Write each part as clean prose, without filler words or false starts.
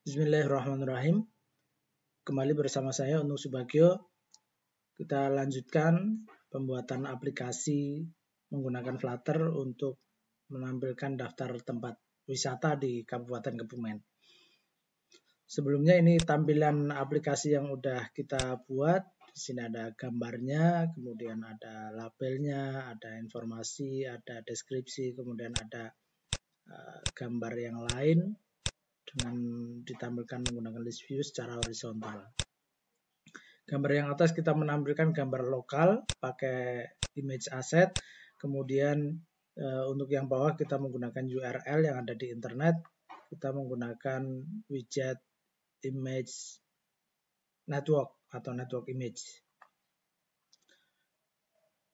Bismillahirrahmanirrahim. Kembali bersama saya Untung Subagio. Kita lanjutkan pembuatan aplikasi menggunakan Flutter untuk menampilkan daftar tempat wisata di Kabupaten Kebumen. Sebelumnya ini tampilan aplikasi yang udah kita buat. Di sini ada gambarnya, kemudian ada labelnya, ada informasi, ada deskripsi, kemudian ada gambar yang lain dengan ditampilkan menggunakan list view secara horizontal. Gambar yang atas kita menampilkan gambar lokal pakai image asset, kemudian untuk yang bawah kita menggunakan URL yang ada di internet, kita menggunakan widget image network atau network image.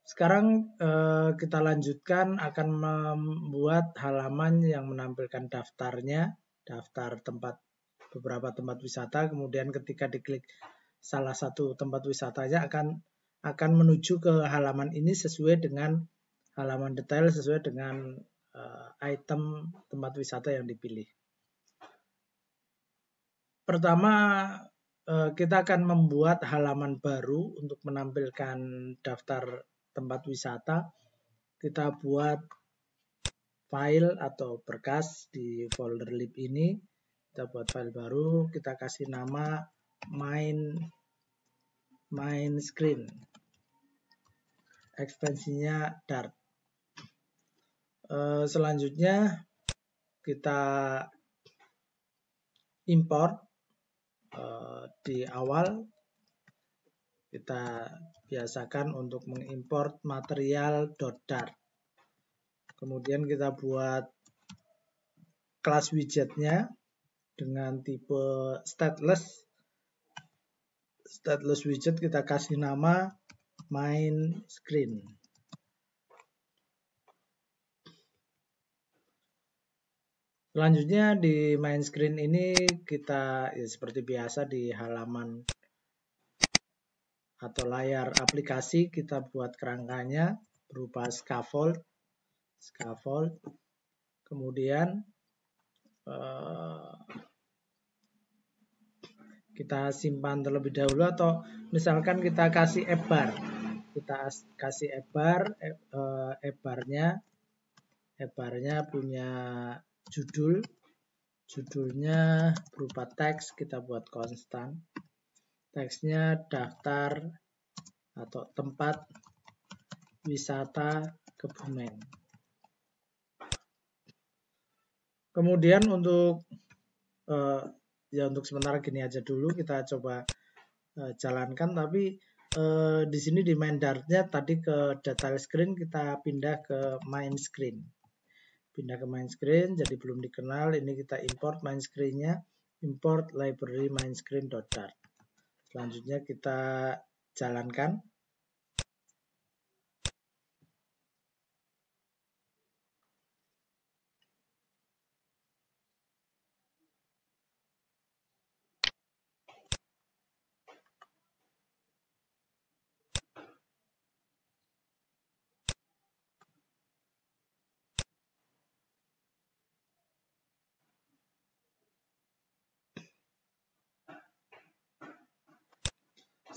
Sekarang kita lanjutkan akan membuat halaman yang menampilkan daftarnya, daftar beberapa tempat wisata, kemudian ketika diklik salah satu tempat wisatanya akan menuju ke halaman ini sesuai dengan halaman detail, sesuai dengan item tempat wisata yang dipilih. Pertama, kita akan membuat halaman baru untuk menampilkan daftar tempat wisata. Kita buat file atau berkas di folder lib ini. Kita buat file baru, kita kasih nama main screen. Ekstensinya Dart. Selanjutnya kita import di awal. Kita biasakan untuk mengimport material.dart. Kemudian kita buat kelas widgetnya dengan tipe stateless. Stateless widget kita kasih nama main screen. Selanjutnya di main screen ini kita seperti biasa di halaman atau layar aplikasi kita buat kerangkanya berupa scaffold. Kemudian kita simpan terlebih dahulu, atau misalkan kita kasih ebar. Kita kasih ebarnya punya judulnya berupa teks, kita buat konstan. Teksnya daftar atau tempat wisata Kebumen. Kemudian untuk sementara gini aja dulu, kita coba jalankan. Tapi di sini di main Dart-nya tadi ke detail screen, kita pindah ke main screen. Jadi belum dikenal. Ini kita import main screen-nya, import library main screen.dart. Selanjutnya kita jalankan.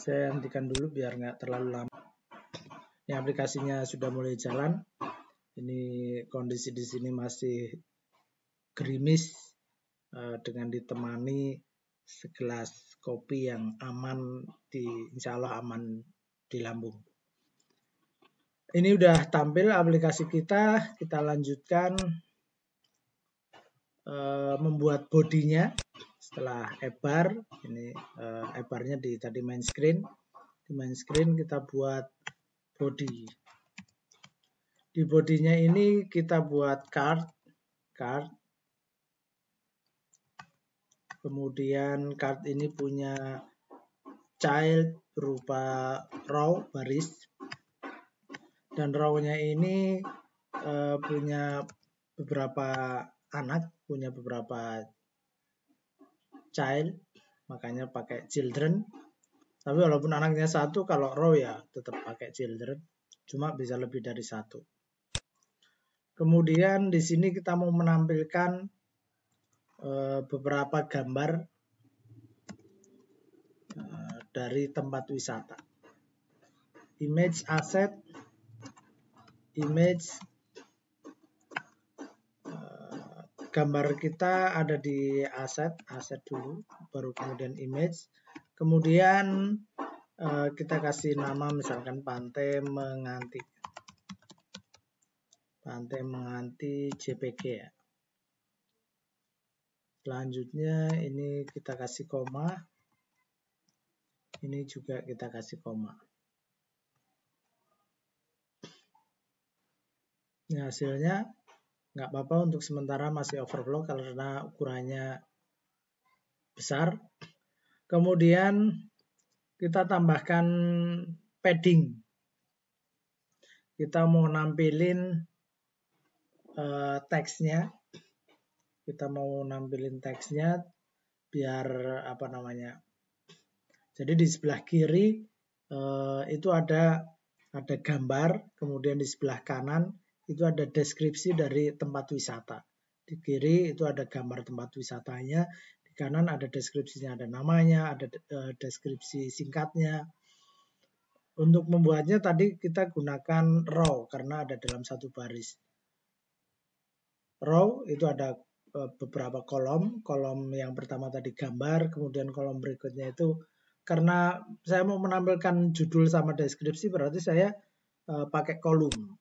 Saya hentikan dulu biar nggak terlalu lama. Ini aplikasinya sudah mulai jalan. Ini kondisi di sini masih gerimis dengan ditemani segelas kopi yang aman, insya Allah aman di lambung. Ini udah tampil aplikasi kita. Kita lanjutkan membuat bodinya. Setelah ebar, ini ebarnya di tadi main screen. Di main screen kita buat body. Di bodinya ini kita buat card. Kemudian card ini punya child berupa row, baris. Dan row-nya ini punya beberapa anak, punya beberapa child, makanya pakai children. Tapi walaupun anaknya satu, kalau row ya tetap pakai children, cuma bisa lebih dari satu. Kemudian di sini kita mau menampilkan beberapa gambar dari tempat wisata. Image asset, image, gambar kita ada di aset dulu, baru kemudian image, kemudian kita kasih nama misalkan Pantai Menganti JPG ya. Selanjutnya ini kita kasih koma, ini juga kita kasih koma. Nah, hasilnya nggak apa-apa untuk sementara masih overflow karena ukurannya besar. Kemudian kita tambahkan padding. Kita mau nampilin teksnya. Kita mau nampilin teksnya biar apa namanya. Jadi di sebelah kiri itu ada gambar, kemudian di sebelah kanan itu ada deskripsi dari tempat wisata. Di kiri itu ada gambar tempat wisatanya, di kanan ada deskripsinya, ada namanya, ada deskripsi singkatnya. Untuk membuatnya tadi kita gunakan row karena ada dalam satu baris. Row itu ada beberapa kolom. Kolom yang pertama tadi gambar, kemudian kolom berikutnya itu karena saya mau menampilkan judul sama deskripsi berarti saya pakai kolom.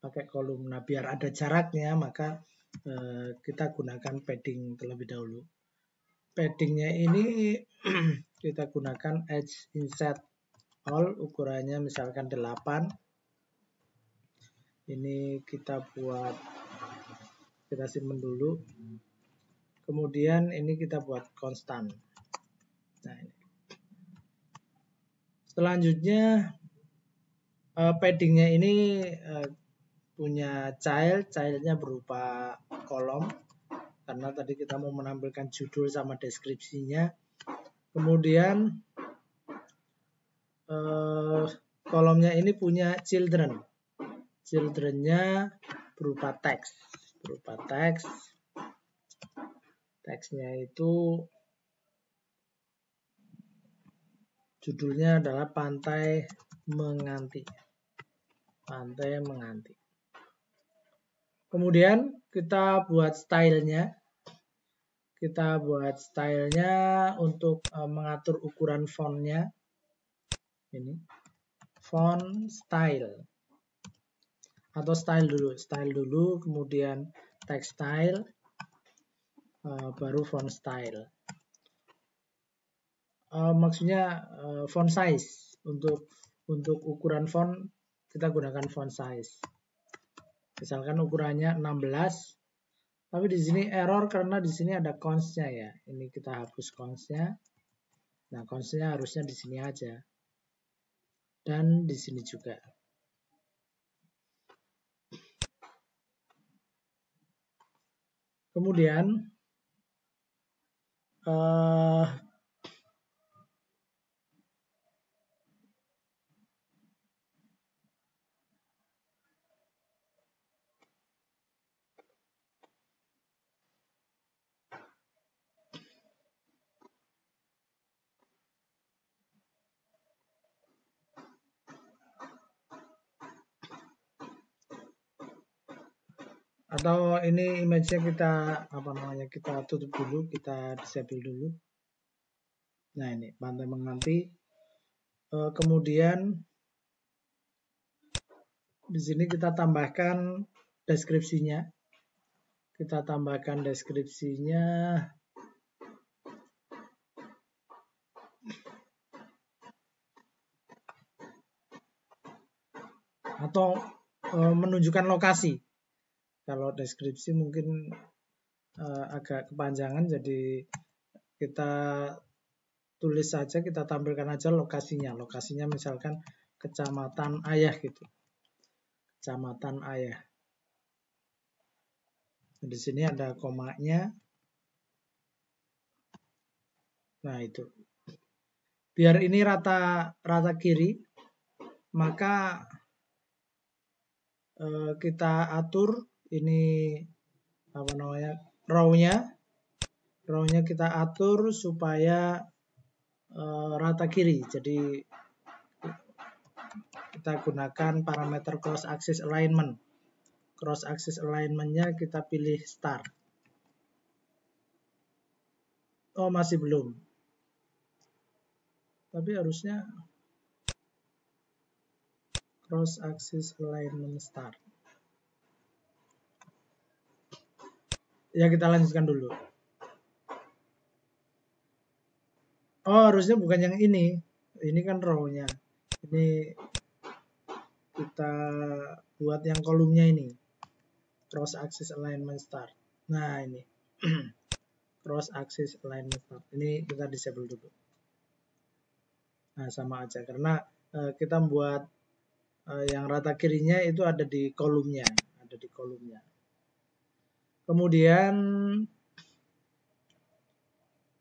Nah, biar ada jaraknya maka kita gunakan padding terlebih dahulu. Paddingnya ini kita gunakan edge insert all, ukurannya misalkan 8. Ini kita simpen dulu. Kemudian ini kita buat konstan. Nah, ini. Selanjutnya paddingnya ini punya childnya berupa kolom karena tadi kita mau menampilkan judul sama deskripsinya. Kemudian kolomnya ini punya childrennya berupa teks. Teksnya itu judulnya adalah Pantai Menganti. Kemudian kita buat stylenya. Untuk mengatur ukuran fontnya. Ini font style. Atau style dulu, kemudian text style, baru font style. Maksudnya font size. Untuk ukuran font kita gunakan font size. Misalkan ukurannya 16, tapi di sini error karena di sini ada cons-nya ya. Ini kita hapus cons-nya. Nah, cons-nya harusnya di sini aja. Dan di sini juga. Kemudian atau ini image-nya kita tutup dulu, kita disable dulu. Nah, ini Pantai Menganti. Kemudian di sini kita tambahkan deskripsinya. Atau menunjukkan lokasi. Kalau deskripsi mungkin agak kepanjangan, jadi kita tulis saja, kita tampilkan aja lokasinya. Lokasinya misalkan Kecamatan Ayah gitu. Kecamatan Ayah. Di sini ada komanya. Nah, itu. Biar ini rata kiri, maka kita atur ini row-nya row-nya kita atur supaya rata kiri. Jadi kita gunakan parameter cross axis alignment. Cross axis alignment-nya kita pilih start. Oh, masih belum. Tapi harusnya cross axis alignment start. Ya, kita lanjutkan dulu. Oh, harusnya bukan yang ini. Ini kan row-nya. Ini kita buat yang kolomnya ini. Cross axis alignment start. Nah, ini. Cross axis alignment start. Ini kita disable dulu. Nah, sama aja karena kita membuat yang rata kirinya itu ada di kolomnya, Kemudian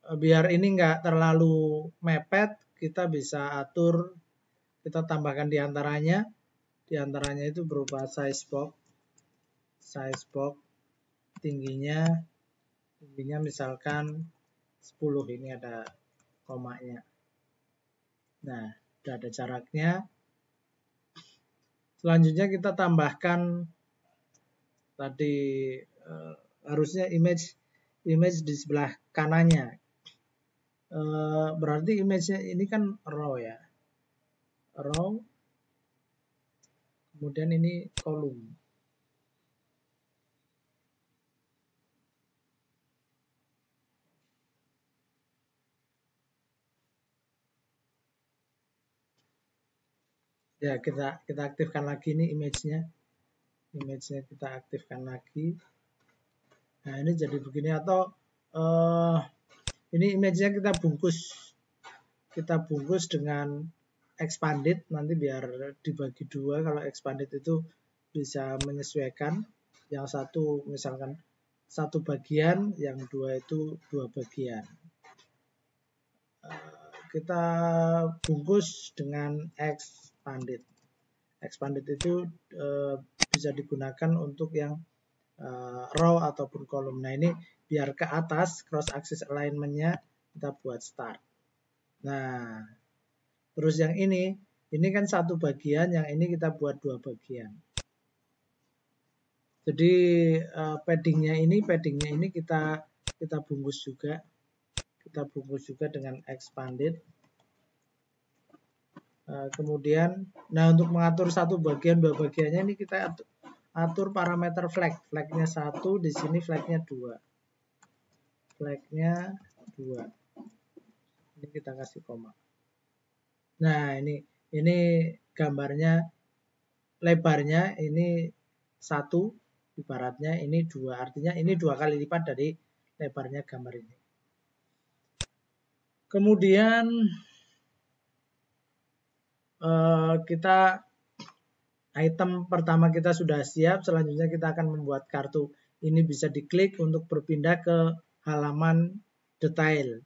biar ini enggak terlalu mepet, kita bisa atur, kita tambahkan di antaranya itu berupa size box. Tingginya misalkan 10, ini ada komanya. Nah, sudah ada jaraknya. Selanjutnya kita tambahkan tadi harusnya image di sebelah kanannya. Berarti image-nya ini kan row ya. Row. Kemudian ini kolom. Ya, kita aktifkan lagi nih image-nya. Image-nya kita aktifkan lagi. Nah, ini jadi begini, atau ini image-nya kita bungkus dengan expanded, nanti biar dibagi dua. Kalau expanded itu bisa menyesuaikan, yang satu misalkan satu bagian, yang dua itu dua bagian. Kita bungkus dengan expanded. Expanded itu bisa digunakan untuk yang row ataupun kolom. Nah, ini biar ke atas cross axis alignment-nya kita buat start. Nah, terus yang ini kan satu bagian, yang ini kita buat dua bagian. Jadi paddingnya ini kita bungkus juga. Kita bungkus juga dengan expanded. Kemudian, nah untuk mengatur satu bagian, dua bagiannya ini kita atur parameter flag. Flagnya 1, di sini flagnya 2. Flagnya 2. Ini kita kasih koma. Nah, ini gambarnya, lebarnya ini 1, ibaratnya ini 2. Artinya ini 2 kali lipat dari lebarnya gambar ini. Kemudian kita item pertama kita sudah siap, selanjutnya kita akan membuat kartu. Ini bisa diklik untuk berpindah ke halaman detail.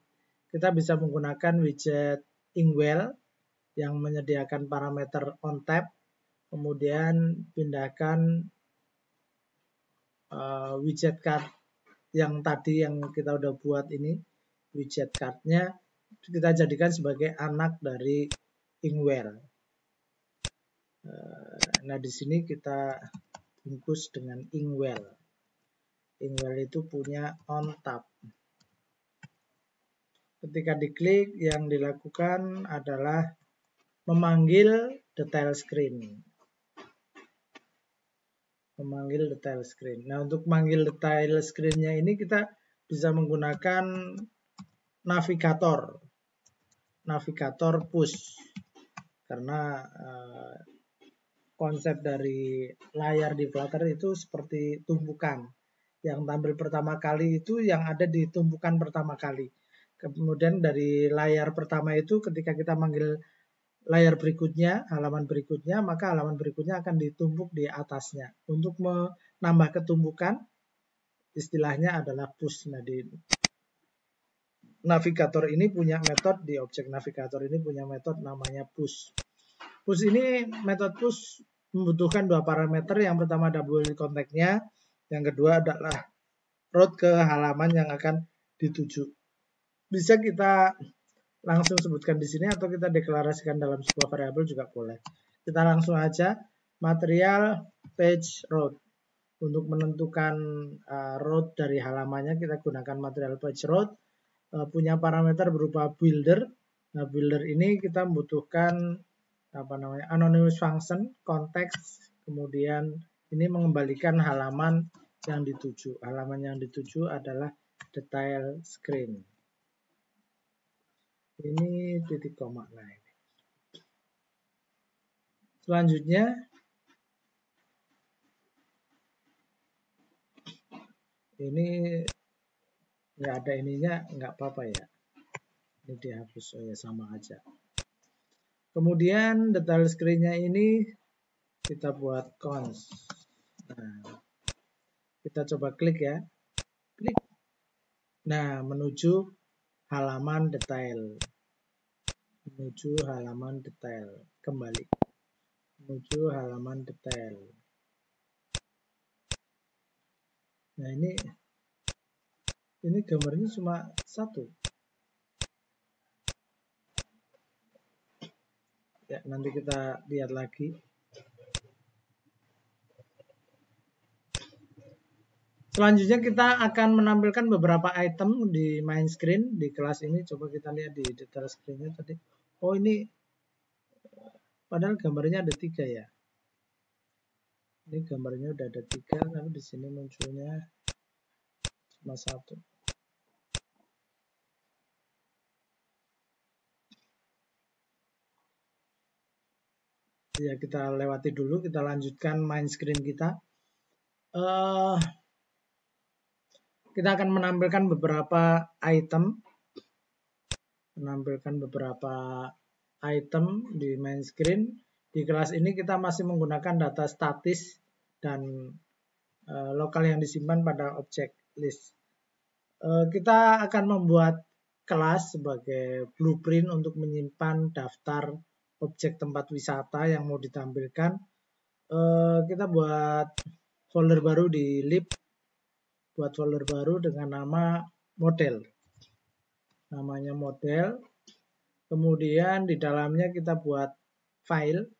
Kita bisa menggunakan widget Inkwell yang menyediakan parameter on tab, kemudian pindahkan widget card yang tadi yang kita udah buat ini, widget cardnya kita jadikan sebagai anak dari Inkwell. Nah, di sini kita bungkus dengan Inkwell. Inkwell itu punya on tab. Ketika diklik, yang dilakukan adalah memanggil detail screen. Nah, untuk manggil detail screen-nya ini kita bisa menggunakan navigator push. Karena konsep dari layar di Flutter itu seperti tumpukan. Yang tampil pertama kali itu yang ada di tumpukan pertama kali. Kemudian dari layar pertama itu ketika kita manggil layar berikutnya, halaman berikutnya, maka halaman berikutnya akan ditumpuk di atasnya. Untuk menambah ketumpukan, istilahnya adalah push. Nah, di navigator ini punya metode, di objek navigator ini punya metode namanya push. Push ini, metode push membutuhkan dua parameter. Yang pertama double contact-nya, yang kedua adalah route ke halaman yang akan dituju. Bisa kita langsung sebutkan di sini atau kita deklarasikan dalam sebuah variabel juga boleh. Kita langsung aja material page route. Untuk menentukan route dari halamannya kita gunakan material page route. Punya parameter berupa builder. Nah, builder ini kita membutuhkan anonymous function, konteks, kemudian ini mengembalikan halaman yang dituju. Halaman yang dituju adalah detail screen. Ini titik koma. Nah, ini. Selanjutnya ini nggak ada ininya, nggak apa-apa ya. Ini dihapus, oh ya sama aja. Kemudian detail screen-nya ini kita buat cons. Nah, kita coba klik ya. Klik. Nah, menuju halaman detail. Menuju halaman detail. Kembali. Menuju halaman detail. Nah, ini gambarnya cuma satu. Ya, nanti kita lihat lagi. Selanjutnya kita akan menampilkan beberapa item di main screen di kelas ini. Coba kita lihat di detail screen-nya tadi. Oh, ini padahal gambarnya ada 3 ya. Ini gambarnya udah ada 3, tapi di sini munculnya cuma 1. Ya, kita lewati dulu, kita lanjutkan main screen kita. Kita akan menampilkan beberapa item. Di main screen. Di kelas ini kita masih menggunakan data statis dan lokal yang disimpan pada objek list. Kita akan membuat kelas sebagai blueprint untuk menyimpan daftar objek tempat wisata yang mau ditampilkan. Kita buat folder baru di lib, buat folder baru dengan nama model. Namanya model. Kemudian di dalamnya kita buat file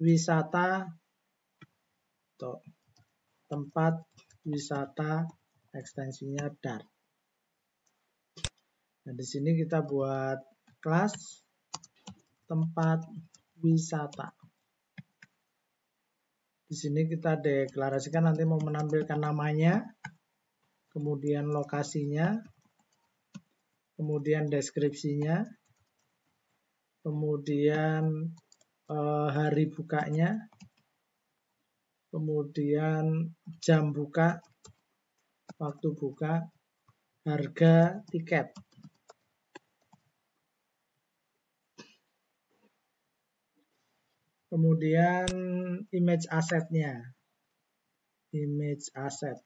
wisata atau tempat wisata, ekstensinya Dart. Nah, di sini kita buat kelas tempat wisata. Di sini kita deklarasikan nanti mau menampilkan namanya, kemudian lokasinya, kemudian deskripsinya, kemudian hari bukanya, kemudian jam buka, waktu buka, harga tiket. Kemudian image assetnya, image asset,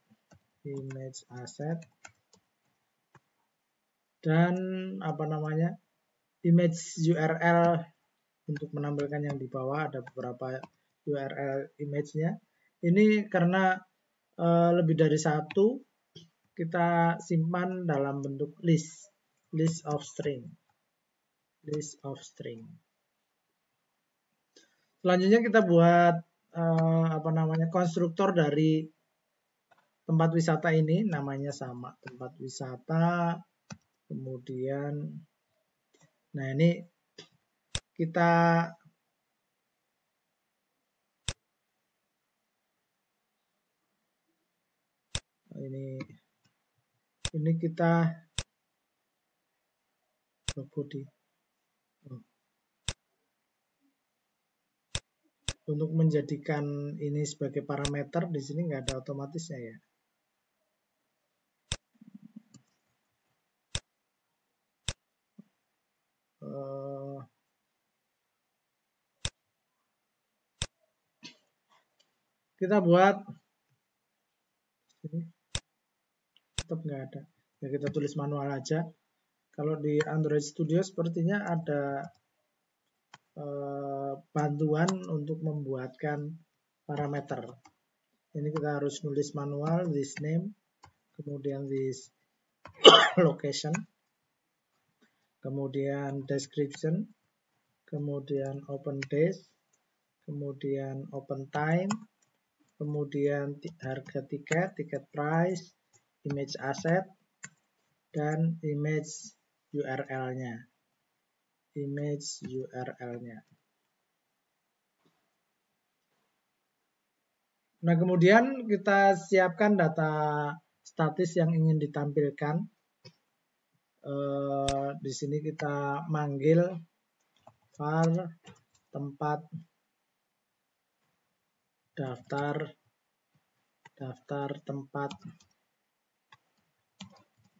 dan image URL untuk menampilkan yang di bawah. Ada beberapa URL image-nya. Ini karena lebih dari satu, kita simpan dalam bentuk list of string. Selanjutnya kita buat konstruktor dari tempat wisata ini, namanya sama, tempat wisata. Kemudian nah ini kita ini kita body. Untuk menjadikan ini sebagai parameter, di sini nggak ada otomatisnya ya. Kita buat ini tetap nggak ada. Ya, kita tulis manual aja. Kalau di Android Studio sepertinya ada bantuan untuk membuatkan parameter. Ini kita harus nulis manual, list name, kemudian this location, kemudian description, kemudian open days, kemudian open time, kemudian harga tiket, tiket price, image asset, dan image URL-nya. Nah, kemudian kita siapkan data statis yang ingin ditampilkan. Di sini kita manggil var tempat daftar tempat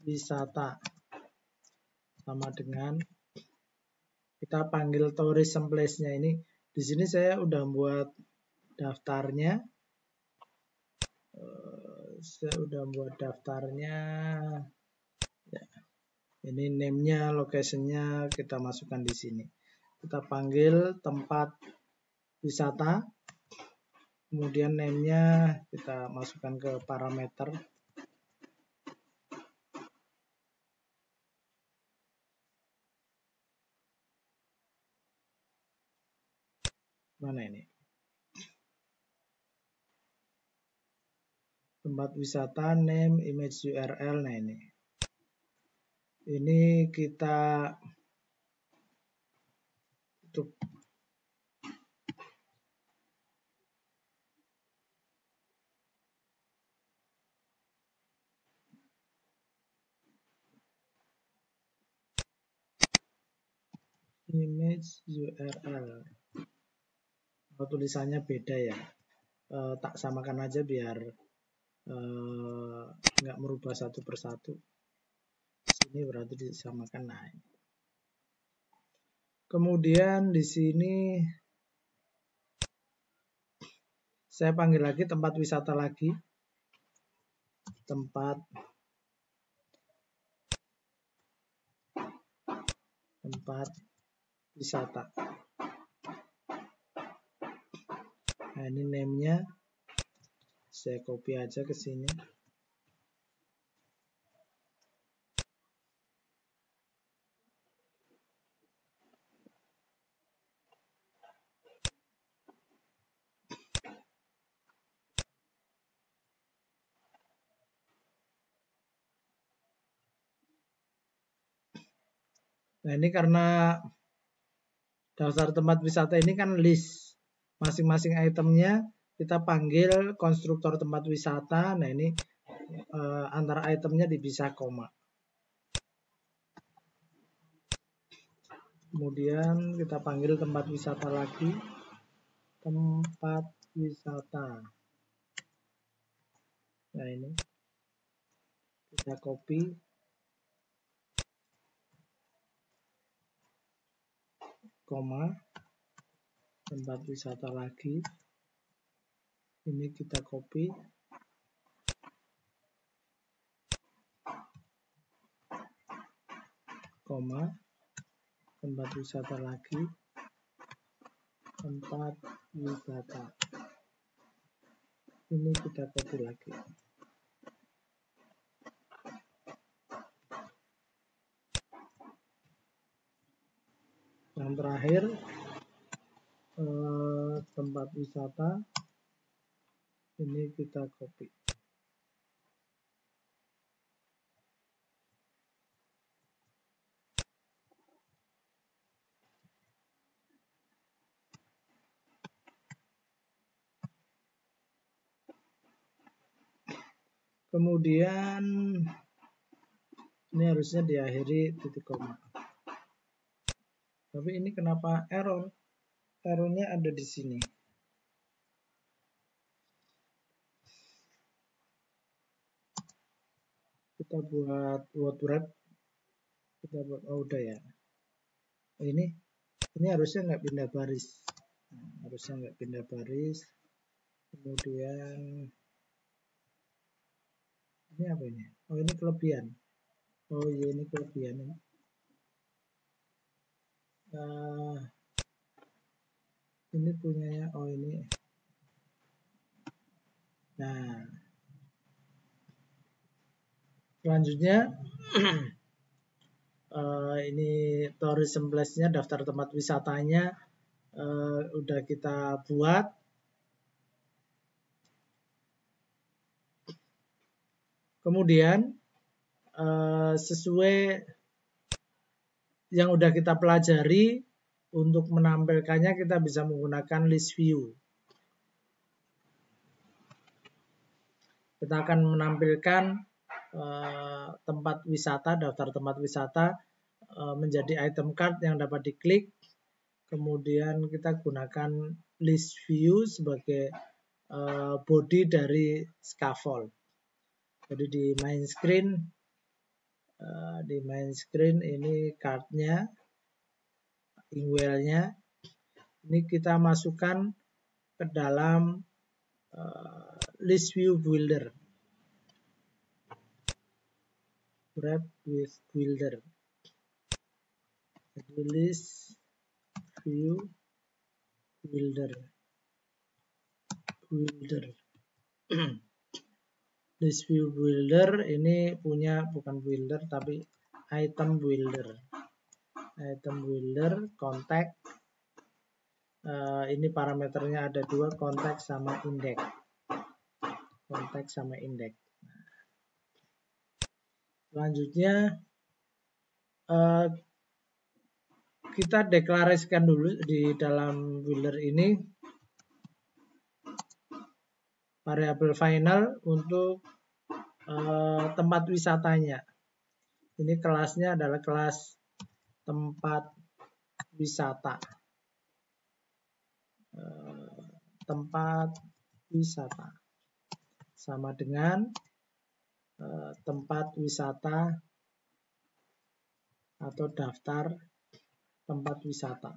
wisata, sama dengan kita panggil tourism place-nya ini. Di sini saya udah buat daftarnya. Ya. Ini name-nya, location-nya kita masukkan di sini. Kita panggil tempat wisata. Kemudian name-nya kita masukkan ke parameter. Mana ini? Tempat wisata, name, image URL. Nah ini. Ini kita tutup. Image URL. Oh, tulisannya beda ya. Tak samakan aja biar nggak merubah satu persatu. Sini berarti disamakan. Nah, kemudian di sini saya panggil lagi tempat wisata lagi. Tempat wisata. Nah, ini name-nya saya copy aja ke sini. Nah, ini karena daftar tempat wisata ini kan list. Masing-masing itemnya kita panggil konstruktor tempat wisata. Nah, ini antara itemnya dipisah koma. Kemudian kita panggil tempat wisata lagi. Tempat wisata. Nah, ini kita copy. Koma. Tempat wisata lagi. Ini kita copy. Koma. Tempat wisata lagi. Tempat wisata. Ini kita copy lagi. Yang terakhir tempat wisata ini kita copy. Kemudian ini harusnya diakhiri titik koma. Tapi ini kenapa error? Errornya ada di sini. Kita buat word. Kita buat udah ya. Ini harusnya nggak pindah baris. Harusnya nggak pindah baris. Kemudian ini apa ini? Oh, ini kelebihan. Oh iya, ini kelebihan. Ini punyanya, oh ini. Nah, Selanjutnya ini tourism place-nya, daftar tempat wisatanya udah kita buat. Kemudian sesuai yang udah kita pelajari, untuk menampilkannya kita bisa menggunakan list view. Kita akan menampilkan tempat wisata, daftar tempat wisata menjadi item card yang dapat diklik. Kemudian kita gunakan list view sebagai body dari scaffold. Jadi di main screen ini cardnya, ingwell-nya. Ini kita masukkan ke dalam list view builder. Wrap with builder. Jadi list view builder. List view builder ini punya bukan builder tapi item builder. Item builder, contact. Ini parameternya ada dua, contact sama index. Contact sama index. Selanjutnya kita deklarasikan dulu di dalam builder ini variabel final untuk tempat wisatanya. Ini kelasnya adalah kelas tempat wisata. Tempat wisata sama dengan tempat wisata atau daftar tempat wisata.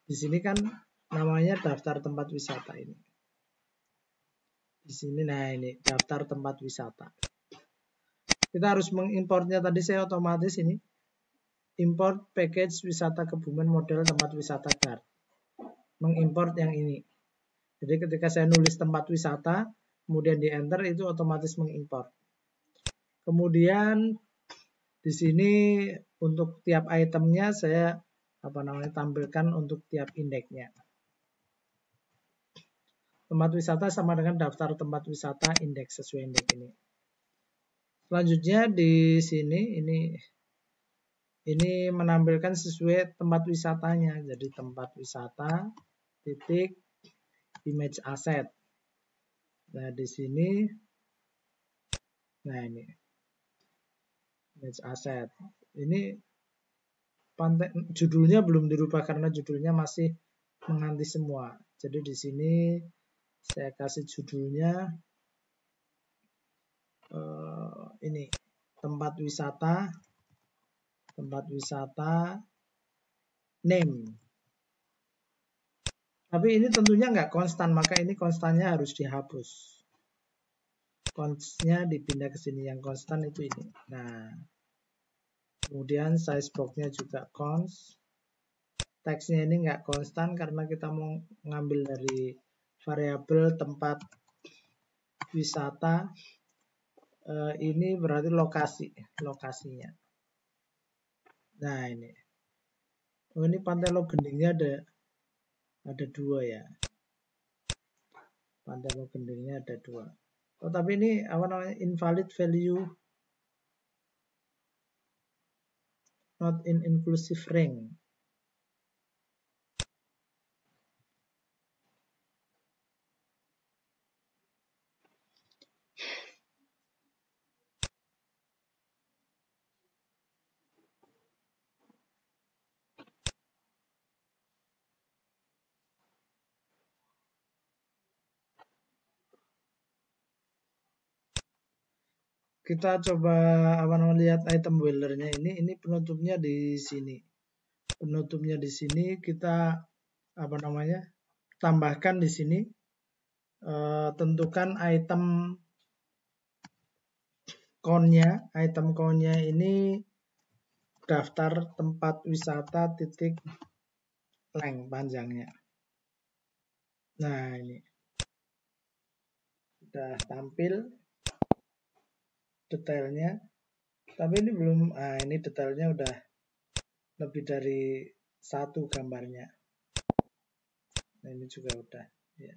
Di sini kan namanya daftar tempat wisata ini. Di sini nah ini daftar tempat wisata. Kita harus mengimportnya, tadi saya otomatis ini import package wisata Kebumen model tempat wisata card. Mengimport yang ini. Jadi ketika saya nulis tempat wisata, kemudian di enter itu otomatis mengimport. Kemudian di sini untuk tiap itemnya saya tampilkan untuk tiap indeksnya. Tempat wisata sama dengan daftar tempat wisata indeks sesuai indeks ini. Selanjutnya di sini ini menampilkan sesuai tempat wisatanya. Jadi tempat wisata titik image asset. Nah, di sini ini image asset. Ini judulnya belum dirubah karena judulnya masih mengganti semua. Jadi di sini saya kasih judulnya ini tempat wisata name. Tapi ini tentunya nggak konstan, maka ini konstannya harus dihapus. Constnya dipindah ke sini, yang konstan itu ini. Nah, kemudian size box-nya juga const. Teksnya ini nggak konstan karena kita mau ngambil dari variabel tempat wisata. Ini berarti lokasinya. Nah ini, ini Pantai Logendingnya ada dua ya. Pantai Logendingnya ada dua. Oh, tapi ini invalid value, not in inclusive range. Kita coba lihat item buildernya ini penutupnya di sini. Penutupnya di sini kita tambahkan di sini, tentukan item count-nya ini daftar tempat wisata titik length panjangnya. Nah ini sudah tampil. detailnya. Tapi ini belum, ini detailnya udah lebih dari 1 gambarnya. Nah, ini juga udah. Ya.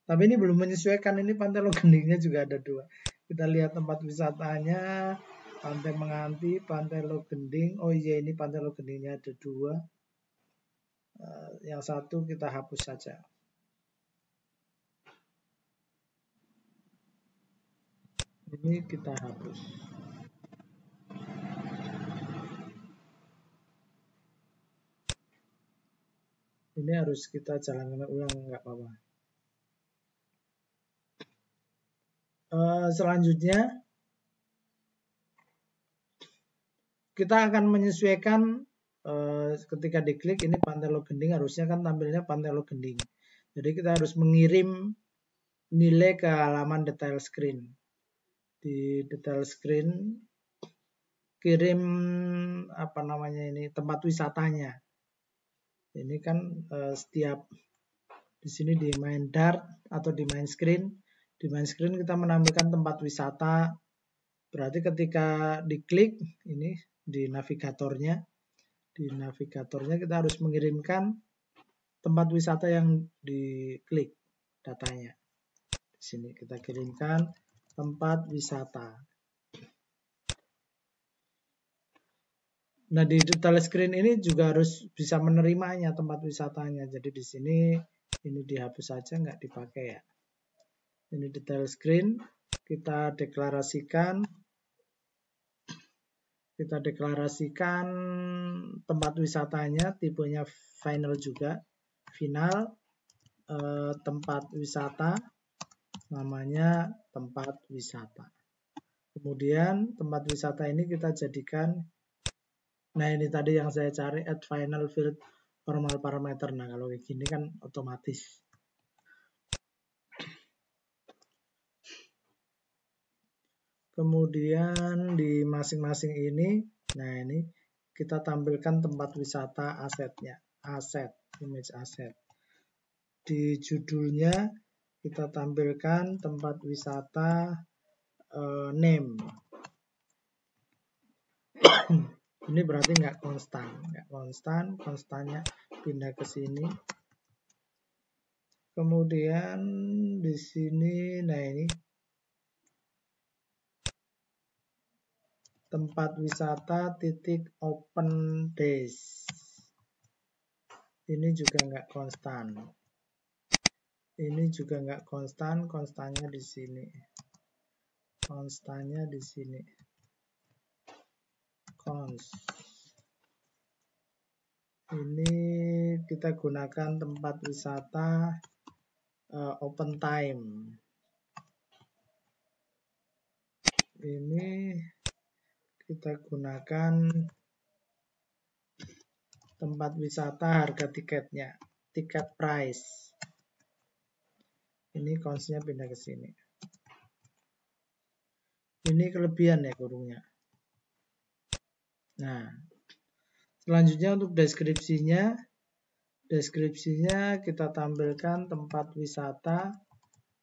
Tapi ini belum menyesuaikan, ini Pantai Logendingnya juga ada 2. Kita lihat tempat wisatanya, Pantai Menganti, Pantai Logending. Oh iya, ini Pantai Logendingnya ada 2. Yang satu kita hapus saja. Ini kita hapus. Ini harus kita jalankan ulang, nggak apa-apa. Selanjutnya kita akan menyesuaikan ketika diklik ini Pantai Logending, harusnya kan tampilnya Pantai Logending. Jadi kita harus mengirim nilai ke halaman detail screen. Di detail screen kirim apa namanya ini tempat wisatanya. Ini kan setiap di sini di main dart atau di main screen. Di main screen kita menampilkan tempat wisata. Berarti ketika diklik ini di navigatornya kita harus mengirimkan tempat wisata yang diklik datanya. Di sini kita kirimkan tempat wisata. Nah, di detail screen ini juga harus bisa menerimanya tempat wisatanya. Jadi di sini ini dihapus saja, nggak dipakai ya. Ini detail screen, kita deklarasikan tempat wisatanya, tipenya final juga. Final tempat wisata, namanya tempat wisata. Kemudian tempat wisata ini kita jadikan, nah ini tadi yang saya cari, add final field formal parameter. Nah kalau kayak gini kan otomatis. Kemudian di masing-masing ini, nah ini kita tampilkan tempat wisata asetnya, image asset. Di judulnya kita tampilkan tempat wisata name. Ini berarti nggak konstan, konstannya pindah ke sini. Kemudian di sini, nah ini tempat wisata titik open days. Ini juga nggak konstan. Ini juga nggak konstan, konstannya di sini. Konstannya di sini. Ini kita gunakan tempat wisata open time. Ini kita gunakan tempat wisata harga tiketnya, tiket price. Ini constnya pindah ke sini. Ini kelebihan ya kurungnya. Nah, selanjutnya untuk deskripsinya kita tampilkan tempat wisata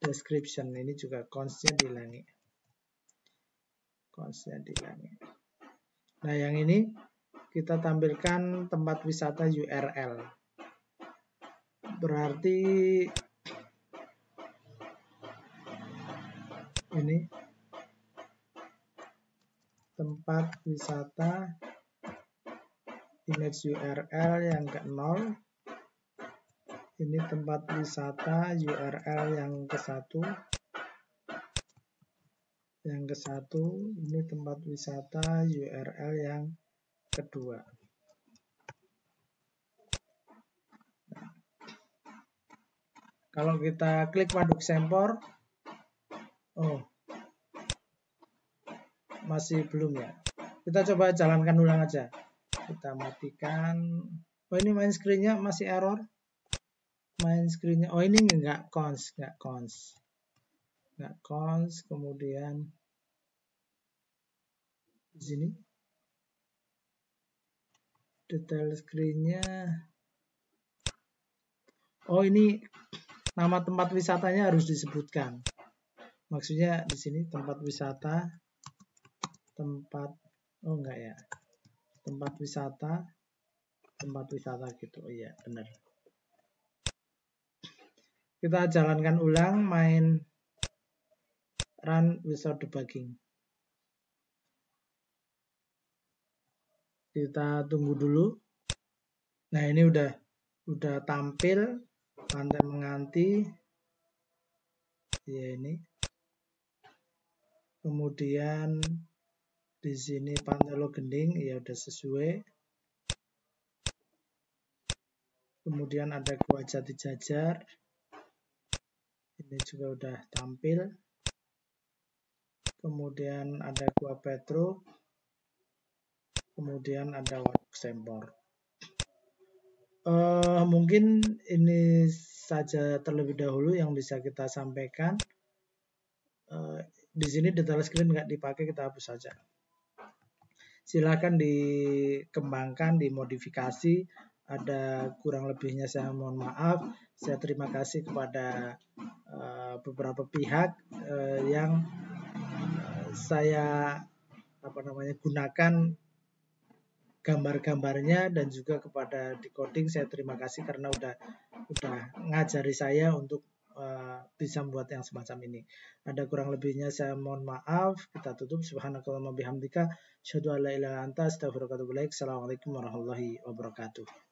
description. Ini juga constnya dihilangi. Nah, yang ini kita tampilkan tempat wisata URL. Berarti ini tempat wisata image URL yang ke-0. Ini tempat wisata URL yang ke-1. Yang ke-1, ini tempat wisata URL yang kedua. Nah, kalau kita klik waduk sempor, masih belum ya. Kita coba jalankan ulang aja. Kita matikan. Ini main screen-nya masih error. Main screen-nya, ini enggak cons. Kemudian di sini detail screen-nya. Ini nama tempat wisatanya harus disebutkan. Maksudnya di sini tempat wisata, tempat wisata gitu. Oh iya, benar. Kita jalankan ulang main run without debugging. Kita tunggu dulu. Nah, ini udah tampil Pantai Menganti. Ya, ini. Kemudian di sini Pantai Logending, ya udah sesuai. Kemudian ada Gua Jati Jajar. Ini juga udah tampil. Kemudian ada Gua Petro. Kemudian ada Waduk Sempor. Mungkin ini saja terlebih dahulu yang bisa kita sampaikan. Di sini detail screen nggak dipakai, kita hapus saja. Silakan dikembangkan, dimodifikasi. Ada kurang lebihnya saya mohon maaf. Saya terima kasih kepada beberapa pihak yang saya gunakan gambar-gambarnya, dan juga kepada Decoding saya terima kasih karena udah ngajari saya untuk bisa membuat yang semacam ini. Ada kurang lebihnya saya mohon maaf. Kita tutup. Subhanakallahumma bihamdika asyhadu an la ilaha illa anta astaghfiruka wa atubu ilaik. Assalamualaikum warahmatullahi wabarakatuh.